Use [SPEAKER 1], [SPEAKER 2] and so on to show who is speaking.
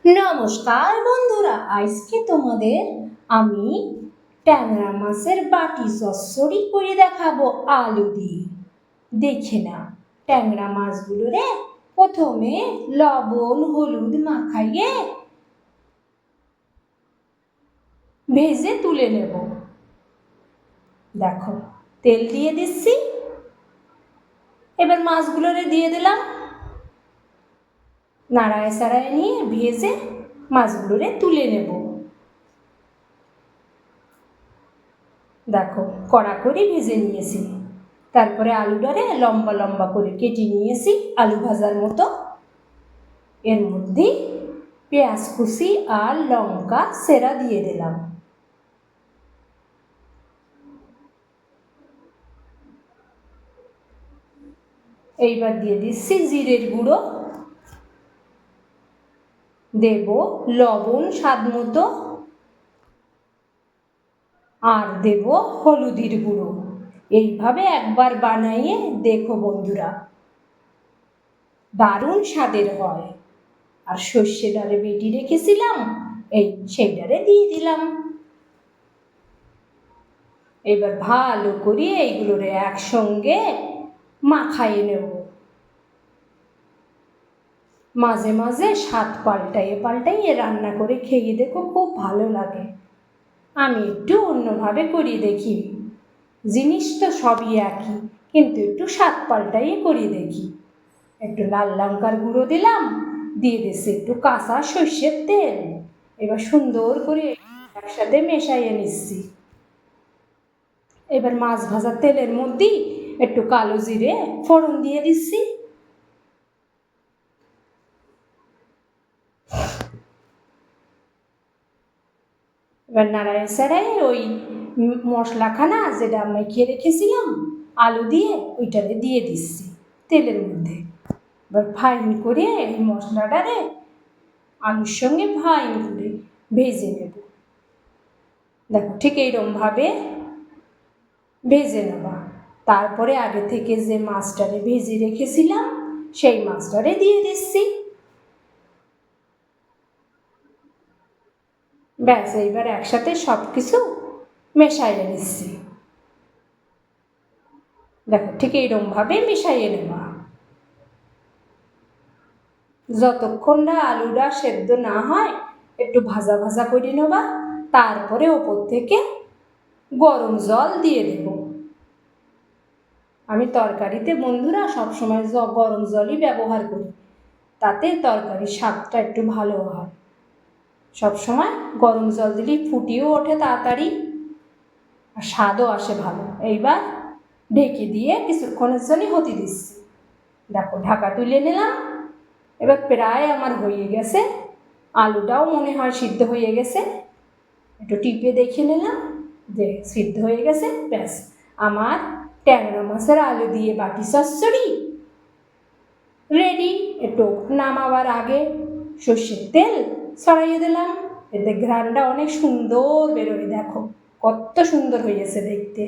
[SPEAKER 1] নমস্কার বন্ধুরা, আজকে তোমাদের আমি ট্যাংরা মাছের বাটি চচ্চড়ি করে দেখাবো আলু দিয়ে। দেখে না, ট্যাংরা মাছগুলোরে প্রথমে লবণ হলুদ মাখাইয়ে ভেজে তুলে নেব। দেখো, তেল দিয়ে দিচ্ছি, এবার মাছগুলোরে দিয়ে দিলাম, নাড়ায় সাড়ায় নিয়ে ভেজে মাছগুলোরে তুলে নেব। দেখো, কড়া করে ভেজে নিয়েছি। তারপরে আলুটারে লম্বা লম্বা করে কেটে নিয়েছি আলু ভাজার মতো। এর মধ্যে পেঁয়াজ কুচি আর লঙ্কা সেরা দিয়ে দিলাম। এইবার দিয়ে দিচ্ছি জিরের গুঁড়ো, দেব লবণ স্বাদ মতো, আর দেব হলুদের গুঁড়ো। এইভাবে একবার বানাইয়ে দেখো বন্ধুরা, দারুণ স্বাদের হয়। আর সর্ষে ডালে বেটে রেখেছিলাম, সেই ডালে দিয়ে দিলাম। এবার ভালো করে এইগুলোরে একসঙ্গে মাখাইয়ে নেব। মাঝে মাঝে স্বাদ পাল্টাইয়ে রান্না করে খেয়ে দেখো, খুব ভালো লাগে। আমি একটু অন্যভাবে করি দেখি, জিনিস তো সবই একই, কিন্তু একটু স্বাদ পাল্টাইয়ে করি দেখি। একটু লাল লঙ্কার গুঁড়ো দিলাম, দিয়ে দিচ্ছি একটু কাঁচা সর্ষের তেল। এবার সুন্দর করে একসাথে মেশাইয়ে নিচ্ছি। এবার মাছ ভাজার তেলের মধ্যে একটু কালো জিরে ফোড়ন দিয়ে দিচ্ছি। এবার নাড়ায় সাড়ায় ওই মশলাখানা যেটা মেখে রেখেছিলাম আলু দিয়ে, ওইটারে দিয়ে দিচ্ছি তেলের মধ্যে। এবার ফাইন করে এই মশলাটারে আলুর সঙ্গে ফাইন করে ভেজে নেব। দেখো, ঠিক এইরকমভাবে ভেজে নেবা। তারপরে আগে থেকে যে মাছটারে ভেজে রেখেছিলাম সেই মাছটারে দিয়ে দিচ্ছি। ব্যাস, এইবার একসাথে সব কিছু মেশাইয়ে নিচ্ছি। দেখো, ঠিক এইরকমভাবে মিশাইয়ে নেবা। যতক্ষণ না আলুটা সেদ্ধ না হয় একটু ভাজা ভাজা করে নেবা। তারপরে ওপর থেকে গরম জল দিয়ে দেব। আমি তরকারিতে বন্ধুরা সবসময় গরম জলই ব্যবহার করি, তাতে তরকারির স্বাদটা একটু ভালো হয়। সবসময় গরম জল দিলেই ফুটিয়েও ওঠে তাড়াতাড়ি, আর স্বাদও আসে ভালো। এইবার ঢেকে দিয়ে কিছুক্ষণের জন্য হতে দিচ্ছি। দেখো, ঢাকা তুলে নিলাম। এবার প্রায় আমার হয়ে গেছে, আলুটাও মনে হয় সিদ্ধ হয়ে গেছে। একটু টিপে দেখে নিলাম যে সিদ্ধ হয়ে গেছে। ব্যাস, আমার ট্যাংরা মাছের আলু দিয়ে বাটি চচ্চড়ি রেডি। একটু নামাবার আগে সর্ষের তেল ছড়াইয়ে দিলাম, এতে ঘ্রাণটা অনেক সুন্দর বেরোয়। দেখো কত সুন্দর হয়েছে দেখতে।